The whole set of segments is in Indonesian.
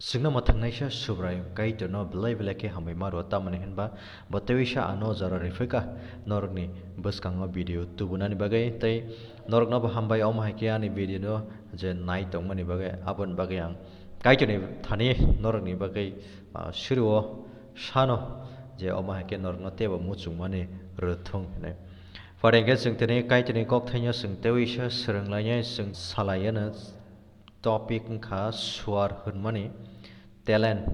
Singna mathangnai subrai kai to no belai belai ke hamai maro tamani henba botewisha ano zara refeka norni buskang video tubunani bagai tai norna ba hambai om hakia ni video no je nai tongmani bagai abon bagai yang kai to ni thani norni bagai shiruo shano je om hakia norna teba muchungmani ruthong ne Farengke sing tene kai tene kok thanya sing tewisha srenglanya sing salayana topic kha suar hunmani talent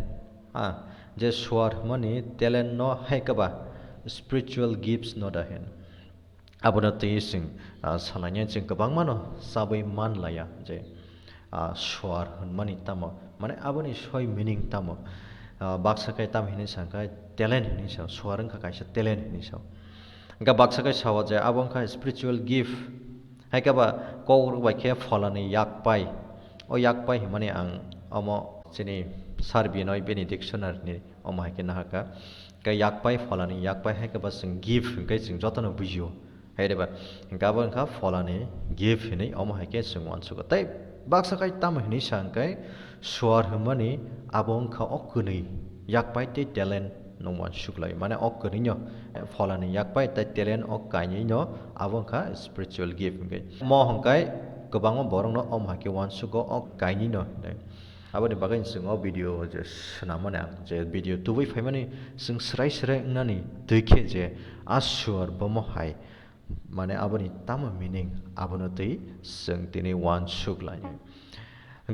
je suar mani talent no haikaba spiritual gifts no dahen abona te sing salanya sing kabang mano sabai man laya je suar hunmani tamo mane aboni soi meaning tamo baksa kai tam hini sangkai talent hini sa suarang ka kaisa talent hini sa ga baksa kai sawa je abong ka spiritual gift haikaba ko ba ke folani yak pai o yak pai himani ang omo chini sarbi noi beni dictionary ni omo haike nahaka ka yak pai folani yak pai haikaba sing give kai sing jotono bujio haideba gabon ka folani give hini omo haike sing wan suga tai baksa kai tam hini sangkai suar himani abong ka okuni yak pai te talent nongwan suklai mana okuni nyo folani yak pai te talent ok kai nyo abong ka spiritual gift ngai mo hongkai gobango borong no om hake wan sugo ok kaini no aboni bagai sing o video je snamane je video tubai faimani sing srai srai nani dekhe je asur bomo hai mane aboni tama meaning abono tei sing tini wan suglanya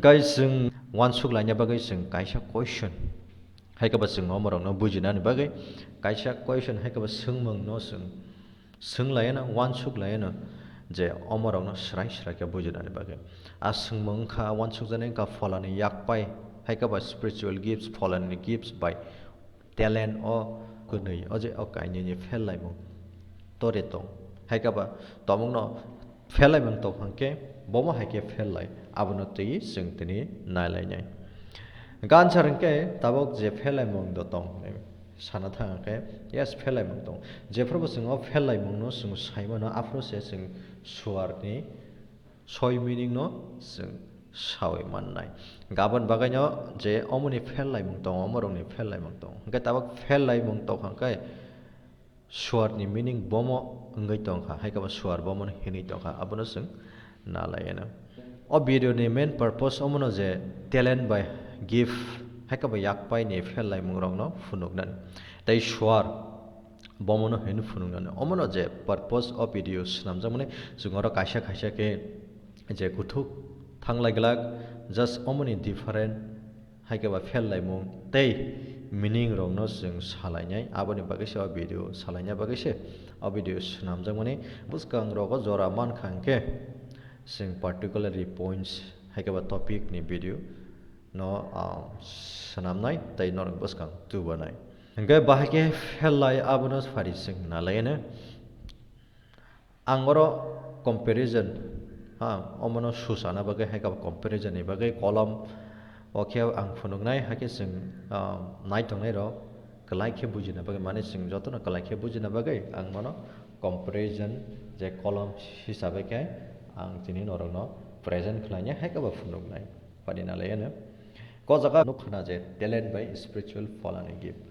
gai sing wan suglanya bagai sing kaisa question hai ka ba sing omorong no bujinani bagai kaisa question hai ka ba singmang no sing layana wan suglayana je omorong no srai srai ke bujinani bagai asung mongkha wan sugjane ka folani yakpai hai ka ba spiritual gifts folani gifts by talent o kunui oje o kaini ni felai mo tore tong hai ka ba tomong no felai mong to hangke bomo hai ke felai abono tei sing tini nailai nyai gan charengke tabok je felai mong do tong sana thangake yes felai mong tong je probo sing o felai mong no sing saimano afro se sing suarni soi meaning no sing sawi mannai gaban bagainya je omoni felai mong tong omorongni felai mong tong hangke tabok felai mong tong hangkai suarni meaning bomo ngai tong kha hai ka suar bomo hini tong kha abono sing nalayena o video ni main purpose omono je talent by give hai ka yak pai ni felai mong rong no funuknan dai suar bomono hin funungnan omono je purpose of videos namjamane jungoro kaisa kaisa ke je kuthuk thanglai glak just omoni different hai ka felai mong tei meaning rong no sing salainai aboni bagai se video salainya bagai se o video namjamane buskang rogo jora man khangke sing particularly points hai ka topic ni video no sanamnai tai norang buskang tu banai hingga bahake felai abonos fari sing nalayene angoro comparison omono susana bagai hai ka comparison ni bagai kolom oke ang funungnai hake sing nai tongnai ro kalai ke bujina bagai mane sing jotono kalai ke bujina bagai ang mono comparison je kolom hisabe ke ang tini norang no present khlanya hai ka ba funungnai padi nalayene ko jaga nukhna je talent by spiritual folani gift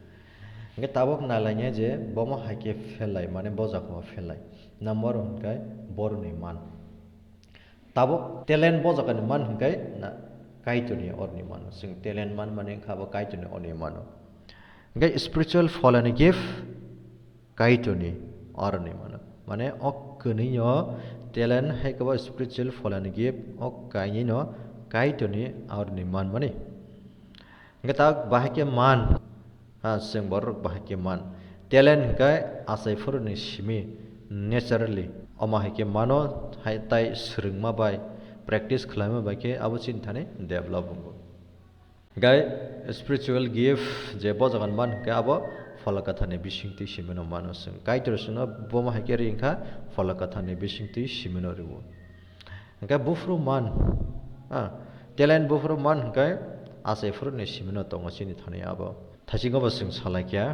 nge tabok nalanya je bomo haike felai mane bojako felai number 1 kai borni man tabok talent bojaka ni man kai na kaituni orni man sing talent man mane khabo kaituni orni mano nge spiritual folani gift kaituni orni mano mane okkuni yo talent haike ba spiritual folani gift ok kaini no kaituni orni man mane nge tak bahake man sing borok bahake man talent kai asai furni simi naturally oma hake mano hai tai srungma bai practice khlama bai ke abo chintane develop hungo gai spiritual gift je bojagan man ke abo folakatha ne bisingti simeno mano sing kai torsuno boma hake ringkha folakatha ne bisingti simeno riwo gai bufru man talent bufru man kai asai furni simeno tongo chini thane abo thaching abo sing salakya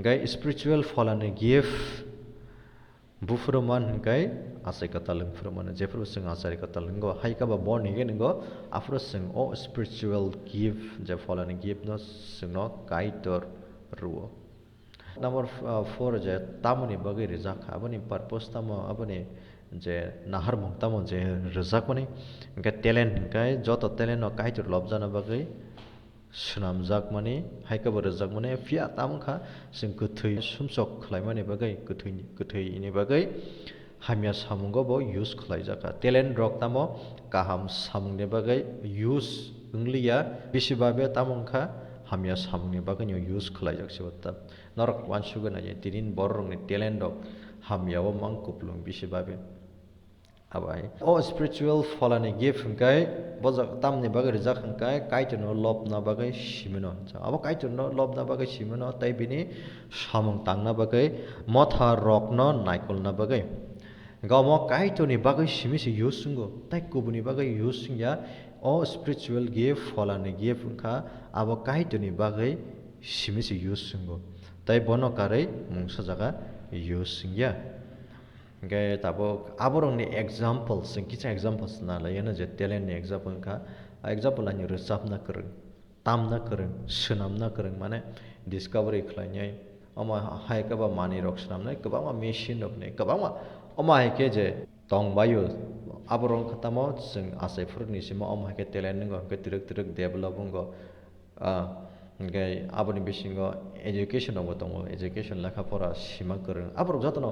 gai spiritual folane gift bufuruman hingkai asai katalung furuman jefru sing asai katalung go haika ba born again go afro sing o spiritual gift je fallen gift no sing no kaitor ruo number 4 je tamuni bagi rizak abani purpose tamo abani je nahar mong tamo je rizak mani hingkai talent hingkai joto talent no kaitor lobjana bagi senamjak mani haika ba rizak mani fia tamkha sing kuthui sumsok khlaimani bagai kuthui ini bagai hamya samungo bo use khlaijaka talent rok tamo kaham samungni bagai use ungliya bisibabe tamongkha hamya samungni bagai nyo use khlaijak sibata norok wansugana je tinin borong ni talent rok hamya wo mangkuplung bisibabe abai o spiritual falani gift hingkai bojak tamni bagai rijak hingkai kaitono lob na bagai simino abo kaitono lob na bagai simino tai bini samung tangna bagai motha rok no naikol na bagai gamo kaitoni bagai simisi yusungo tai kubuni bagai yusungya o spiritual gift falani gift hingka abo kaitoni bagai simisi yusungo tai bono karai mungsa jaga yusungya Gaya tabo aborong ni example sing kita examples na la yana je talent ni example ka example ani resap na kereng tam na kereng senam na kereng mane discovery khlainyai ama hai ka ba mani rok senam nai kaba ma machine rok nei kaba ma ama hai ke je tong bayu aborong khatamo sing asai fur ni sima ama ke talent ngo ke tirik develop ngo gay aboni bisingo education obo tongo education lekha pora sima kereng aborok jatono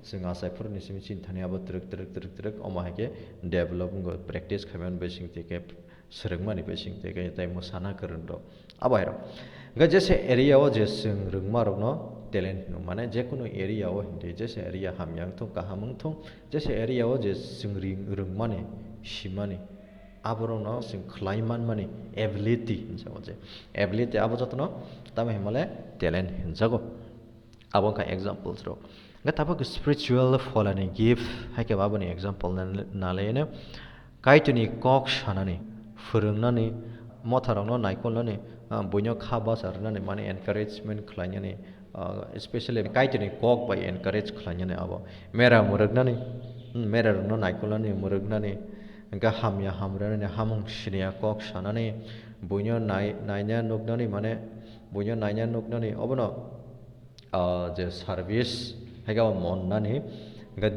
sing asai furni simi cintani abo truk oma hake develop go practice khamen besing teke srengmani besing teke tai musana kereng do abairo ga jese area o je sing rungma rok no talent no mane je kuno area o hinde jese area hamyang thong kahamung thong jese area o je sing rungmani simani aborong no sing khlaiman mani ability hinjago je ability abo jatono tame himale talent hinjago abo ka examples ro ga tabak spiritual falani gift haike babani example na lene kaituni kok shanani furungnani motharangno naikolnani boinyo khaba sarnani mane encouragement khlainani especially kaituni kok by encourage khlainani abo mera murugnani mera rungno naikolnani murugnani ga hamya hamrani hamung shriya kok shanani boinyo naina nugnani mane boinyo naina nugnani obono je service haga monnani ga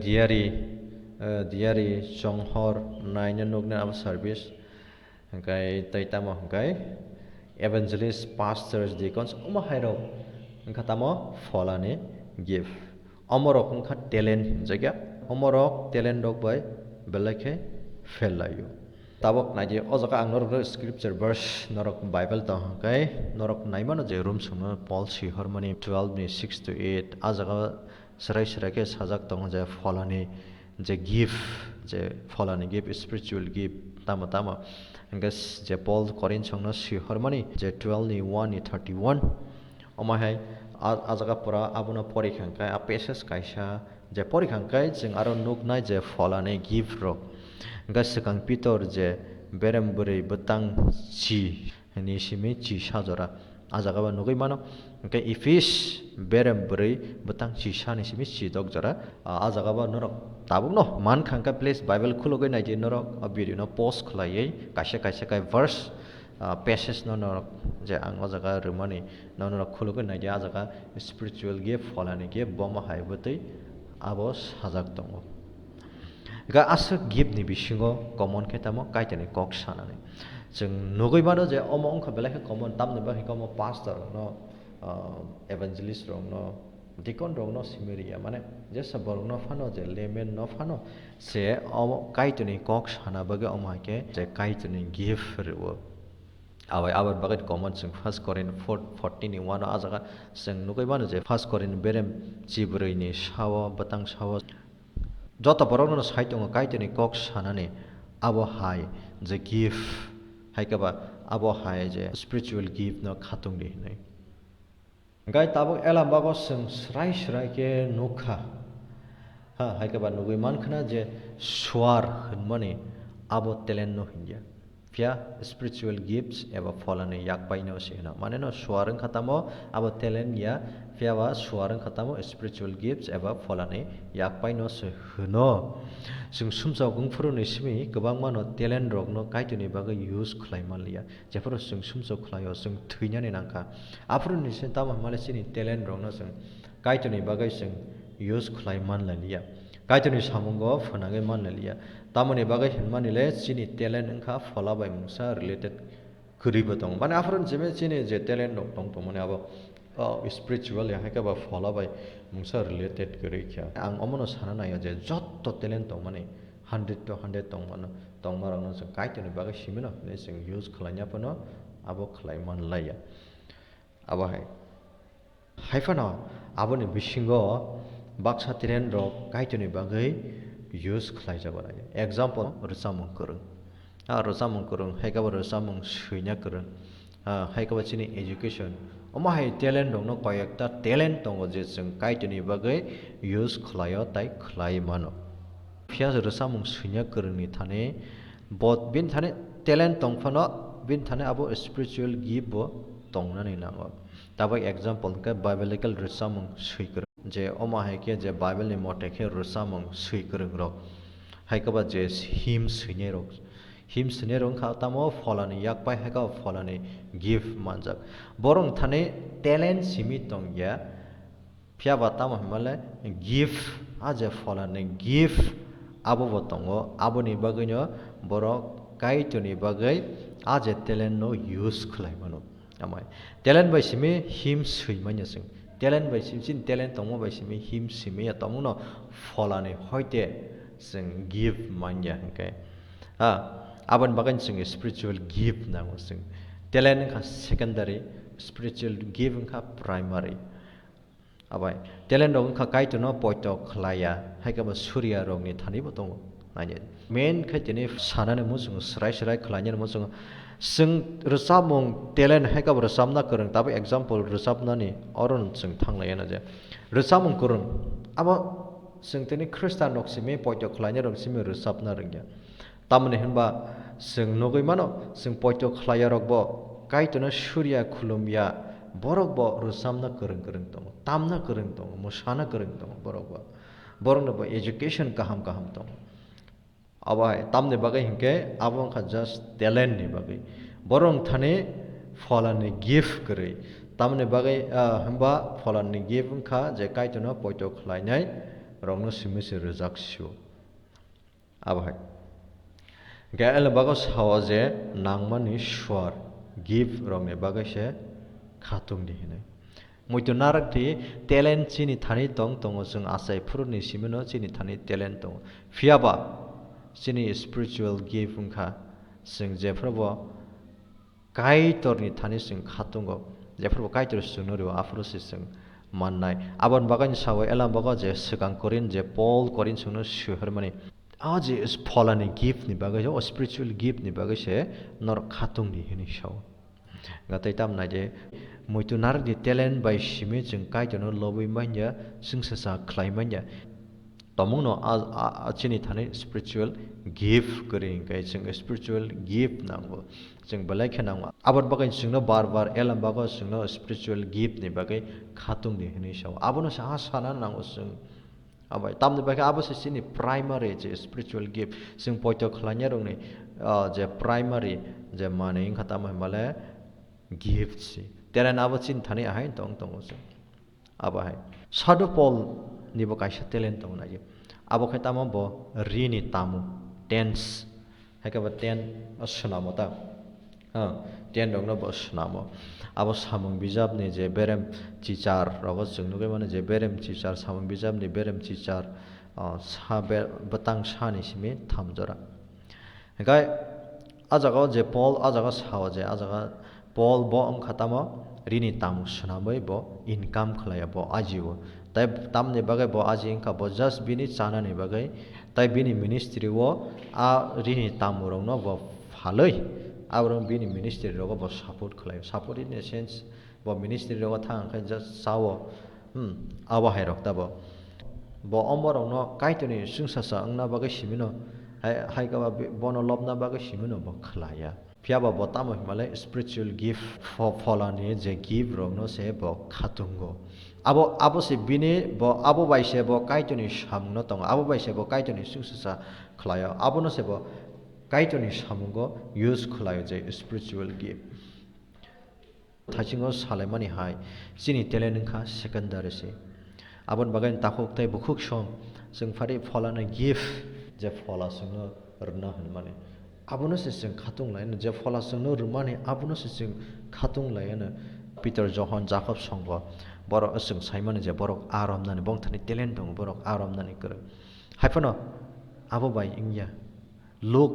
diari songhor naina nugna am service hangkai taitamo hangkai evangelist pastors deacons oma hairo hangka tamo folani give omorok hangka talent jaga omorok talent rok bai belakhe felayo tabok naje ojaka ang norok scripture verse norok bible ta hangkai norok naimano je room sungno paul si harmony 12 ni 6 to 8 ajaga serai ke sajak tong je falani je gift je falani gift spiritual gift tama engas je paul korin chongno si harmony je 12 ni 1 ni 31 oma hai ajaga pura abuna porikhangkai a peses kaisa je porikhangkai jing aro nugnai je falani gift ro engas sekang pitor je berem buri betang chi ni simi chi sajora ajaga ba nugui mano ke ifis berem buri betang chi sani simi chi dog jara ajaga ba norok tabuk no man khangka place bible khulogoi nai je norok a video no post khlaiei kaisa kai verse passage no norok je ang ajaga rumani no norok khulogoi nai je ajaga spiritual gift falani gift boma haibotei abo sajak tongo ga asuk gift ni bisingo common ketamo kaitani kok sanani जों नुगैबानो जे अमा अंखा बेलाखे कमन तामने बाहे कमो pastor no evangelist rong no deacon rong no simeria mane je saborong no fano je layman no fano se अमा kaituni kok sana bage अमा ke je kaituni gift rewo awai abar baget common जों first Corin 14 ni 1 ajaga जों नुगैबानो जे first Corin berem jibroi ni sawo batang sawo jota borong no saitong kaituni kok sanani abo hai je gift haikaba abo hai je spiritual gift no khatung di nai gai tabok elam bago sing srai ke nokha ha haikaba nugui man khana je swar hunmani abo talent no hinja Pia spiritual gifts eba folane yak paino sino maneno suareng khatamo abo talent ya pia wa suareng khatamo spiritual gifts eba folane yak paino se hno जों सुमसाव गंफोरनि सिमी गोबां मानो टेलेन्ट रकनो काइटनि बागै यूज खालामलिया जेफोर जों सुमसाव खालायो जों थैनानै नांखा आफोरनि से ताम मालेसिनि टेलेन्ट रकनो जों काइटनि बागै जों यूज खालामलिया काइटनि सामुंगो फनागै मानलिया तामनि बागै हिनमानिले सिनि टेलेन्ट ओंखा फलाबाय मुसा रिलेटेड गरिबो दं माने आफोरनि जेबे सिनि जे टेलेन्ट दं तो माने आबो spiritual ya haika ba follow by mungsa related gori kya ang omono sana na ya je jotto talent tong mane 100 to 100 tong mano tong marang no se kai toni baga simino le sing use khlanya pano abo khlai man laya abo hai haifana abo ni bisingo baksa talent ro kai toni bagai use khlai jaba la example rosamung kurung rosamung kurung haika ba rosamung suinya kurung haika ba chini education ओमाहाय टेलेन्ट दं न कयेकटा टेलेन्ट दं जे जों काइटनि बागै यूज खलायो ताइ खलाय मानो फियाज रसामुं सुइया गोरोंनि थाने बट बिन थाने टेलेन्ट दं फनो बिन थाने आबो स्पिरिचुअल गिफ्ट बो दंनानै नांगो दाबो एग्जांपल के बाइबलिकल रसामुं सुइ गोरों जे ओमाहाय के जे बाइबलनि मते के रसामुं सुइ गोरों रक हायकबा जे हिम सुइने रक हिम सुने रंग खातामो फलानि याक पाइ हाका फलानि गिफ्ट मानजाक बरं थाने टेलेन्ट सिमि दं या फिया बाता महमले गिफ्ट आजे फलानि गिफ्ट आबो बतंगो आबोनि बागैनो बर काइटनि बागै आजे टेलेन्ट नो यूज खलाय मानो आमाय टेलेन्ट बाय सिमि हिम सुइ मान्या जों टेलेन्ट बाय सिम टेलेन्ट दङ बाय सिमि हिम सिमि या तमुनो फलानि हयते जों गिफ्ट मान्या हंके आबन बागन जों स्पिरिचुअल गिफ्ट नांगौ जों टेलेन्ट का सेकेन्डारि स्पिरिचुअल गिफ्ट का प्राइमारि आबाय टेलेन्ट दं का काइटनो पयतो खलाया हायकाबा सूर्य रंनि थानिबो दङ नायनो मेन खायतिनि सानाने मु जों स्राय स्राय खलायनो मु जों रोसामुं टेलेन्ट हायकाबा रोसामना गोरों दाबो एग्जांपल रोसाबनानि अरन जों थांलायानो जे रोसामुं गोरों आबा जों दिनै ख्रिस्टान नक्सिमे पयतो खलायनो रंसिमे रोसाबना रोंगिया तामने होनबा जों नगै मानो जों पयतो खलाया रकबो काइटनो सूर्य खुलुमिया बरकबो रोसामना गोरों गोरों दङ तामना गोरों दङ मोसाना गोरों दङ बरकबो बरंनोबो एजुकेशन गाहाम गाहाम दङ आबाय तामने बागै हिंके आबंखा जस्ट टेलेन्ट नि बागै बरं थाने फलानि गिफ्ट गरै तामने बागै होनबा फलानि गिफ्ट खा जे काइटनो पयतो खलायनाय रंनो सिमिसे रोजाकसिउ आबाय गैल बागो सावाजे नांमानि स्वार गिफ्ट रंने बागैसे खातुं दिहिने मयतो नारकति टेलेन्ट चिनि थानि दं दङ जों आसाय फुरनि सिमिनो चिनि थानि टेलेन्ट दङ फियाबा चिनि स्पिरिचुअल गिफ्ट खा जों जेफ्रबो काइटरनि थानि जों खातुंगो जेफ्रबो काइटर सुनो रो आफुरसि जों माननाय आबन बागान सावै एला बागा जे सिगां करिन जे पल करिन सुनो सुहर माने आज इस फलानि गिफ्ट नि बागै जो स्पिरिचुअल गिफ्ट नि बागै से नर खातुं नि हिनि साव गातै तामना जे मयतो नार दि टेलेन्ट बाय सिमे जों काइटनो लबै मान्या जों ससा खलाय मान्या तमुनो आ चिनि थाने स्पिरिचुअल गिफ्ट करिं गाय जों स्पिरिचुअल गिफ्ट नांगो जों बलाय खेनांगो आबाद बागै जोंनो बार बार एला बागै जोंनो स्पिरिचुअल गिफ्ट नि बागै खातुं नि हिनि साव आबनो सा साना नांगो जों आबाय तामने बागै आबसे सिनि प्राइमारि जे स्पिरिचुअल गिफ्ट जों पयतो खलायनो रोंनि जे प्राइमारि जे माने इंखा माले गिफ्ट सि टेलेन्ट आबो चिन थाने आहाय दं दङ जों आबाहाय सादु पल निबो कायसा टेलेन्ट दं नायो आबो खाय तामा बो रिनि तामु टेन्स हायकाबा टेन असनामो ता टेन दंनो बो असनामो आबो सामुं बिजाबनि जे बेरेम टिचार रबो जों नुगै माने जे बेरेम टिचार सामुं बिजाबनि बेरेम टिचार सा बे बतां सानि सिमे थामजरा गाय आजागा जे पल आजागा साव जे आजागा पल बो खातामो रिनि तामु सनामै बो इनकाम खलाया बो आजिवो ताइ तामने बागै बो आजि इंका बो जस्ट बिनि चानानि बागै ताइ बिनि मिनिस्ट्रि वो आ रिनि तामु रंनो बो फालै आब्रं बिनि मिनिस्ट्रि रगो बो सपोर्ट खलायो सपोर्ट इन ए सेन्स बो मिनिस्ट्रि रगो थांखाय जस्ट सावो आवा हाय रक्ता बो अमरंनो काइटनि सुंसासा अंना बागै सिमिनो hai ka ba bono lobna ba ga shimuno ba khlaya phya ba botamo himale spiritual gift for folani je give rong no se bo khatungo abo se bine bo abo bai se bo kaitoni samno tong abo bai se bo kaitoni sungsa khlaya abo no se bo kaitoni samungo use khlayo je spiritual gift thachingo salemani hai chini telen kha secondary se abon bagan takhok tai bukhuk som जों फारि फलानो गिफ्ट जे फला सोंनो रना होनमाने आबुनो से जों खातुं लायनो जे फला सोंनो रुमाने आबुनो से जों खातुं लायनो पिटार जहन जाकब संग बर जों साइमाने जे बरक आरामनानै बंथानि टेलेन्ट दं बरक आरामनानै कर हायफनो आबो बाय इंया लोक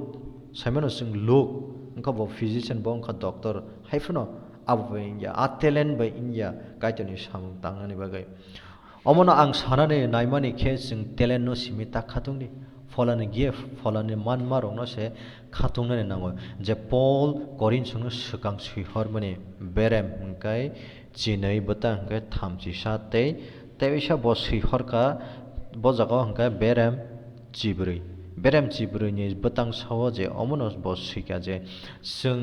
साइमानो जों लोक ओंखा ब फिजिशियन ब ओंखा डॉक्टर हायफनो आबो बाय इंया आ टेलेन्ट बाय इंया गायतनि सामुं तांनानै बागै अमनो आं सानानै नायमानि खे जों टेलेन्ट न सिमि ता खातुंनि फलानि गिफ्ट फलानि मान मारंनो से खातुंनानै नांगौ जे पल करिन संनो सुगां सुइहर माने बेरेम ओंखाय जिनै बता ओंखाय थामजि साते तेइसा ब सुइहरका ब जागाव ओंखाय बेरेम जिब्रैनि बतां साव जे अमनो ब सुइका जे जों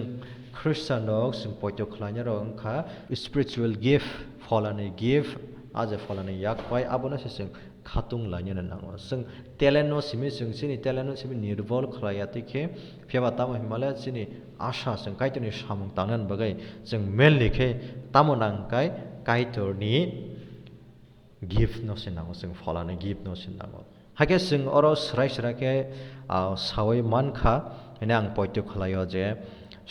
ख्रिस्टानक जों पयत खलायनो ओंखा स्पिरिचुअल गिफ्ट फलानि गिफ्ट आजे फलानि याक बाय आबोनो से जों खातुं लायनो नांगौ जों टेलेन्ट न सिमि जों सिनि टेलेन्ट न सिमि निर्भर खलायाति खे फेबा ताम हिमालय सिनि आशा जों काइतनि सामुं तानन बगै जों मेल लिखे तामनांकाय काइतरनि गिफ्ट न से नांगौ जों फलानि गिफ्ट न से नांगौ हाके जों अरो स्राय के सावै मानखा हेने आं पयत खलायो जे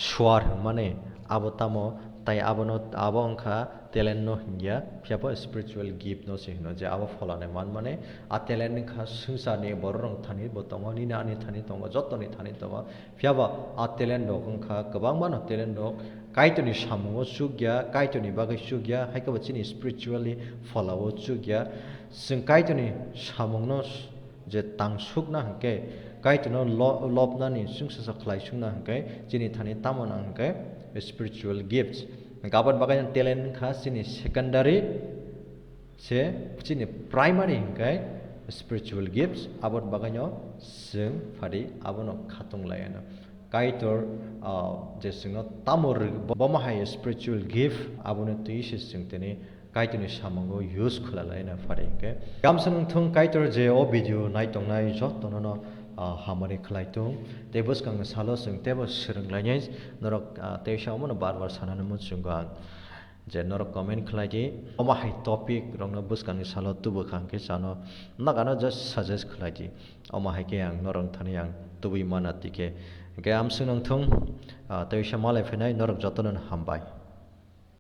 सुवार माने आबो तामो ताई आबो अंखा टेलेन्ट न हिया फियाबो स्पिरिचुअल गिफ्ट न से हिनो जे आबो फलाने मान माने आ टेलेन्ट खा सुसानि बररं थानि बतमनि नानि थानि तंग जतनि थानि तंग फियाबो आ टेलेन्ट दं अंखा गोबां मानो टेलेन्ट दं काइतनि सामुओ सुग्या काइतनि बागै सुग्या हायकबो चिनि स्पिरिचुअली फलावो सुग्या जों काइतनि सामुनो जे तांसुकना हके काइतनो लबनानि सुंससा खलायसुंना हके चिनि थानि तामना हके spiritual gifts गाबत बागाय टेलेन्ट खा सिनि सेकेन्डारि से सिनि प्राइमारि हंखाय spiritual gifts आबत बागायनो जों फारि आबनो खातुं लायानो काइटर जे जोंनो तामर बमाहाय spiritual gift आबनो तुइसे जों तेने काइटनि सामंगो यूज खलालायना फारि हंखाय गामसं थुं काइटर जे ओ भिडिअ नायतंनाय जतननो हामारि खलायतुं तेबस कांग सालो जों तेबस सोलोंलायनाय नरक तेसाव मन बार सानानो मुसुंगो आं जे नरक कमेन्ट खलायदि अमाहाय टपिक रंनो बसकांग सालो तुबो खांके सानो नागानो जस्ट सजेस्ट खलायदि अमाहाय के आं नरक थानि आं तुबि मानातिके गे आमसं थुं तेसा मालाय फैनाय नरक जतनन हामबाय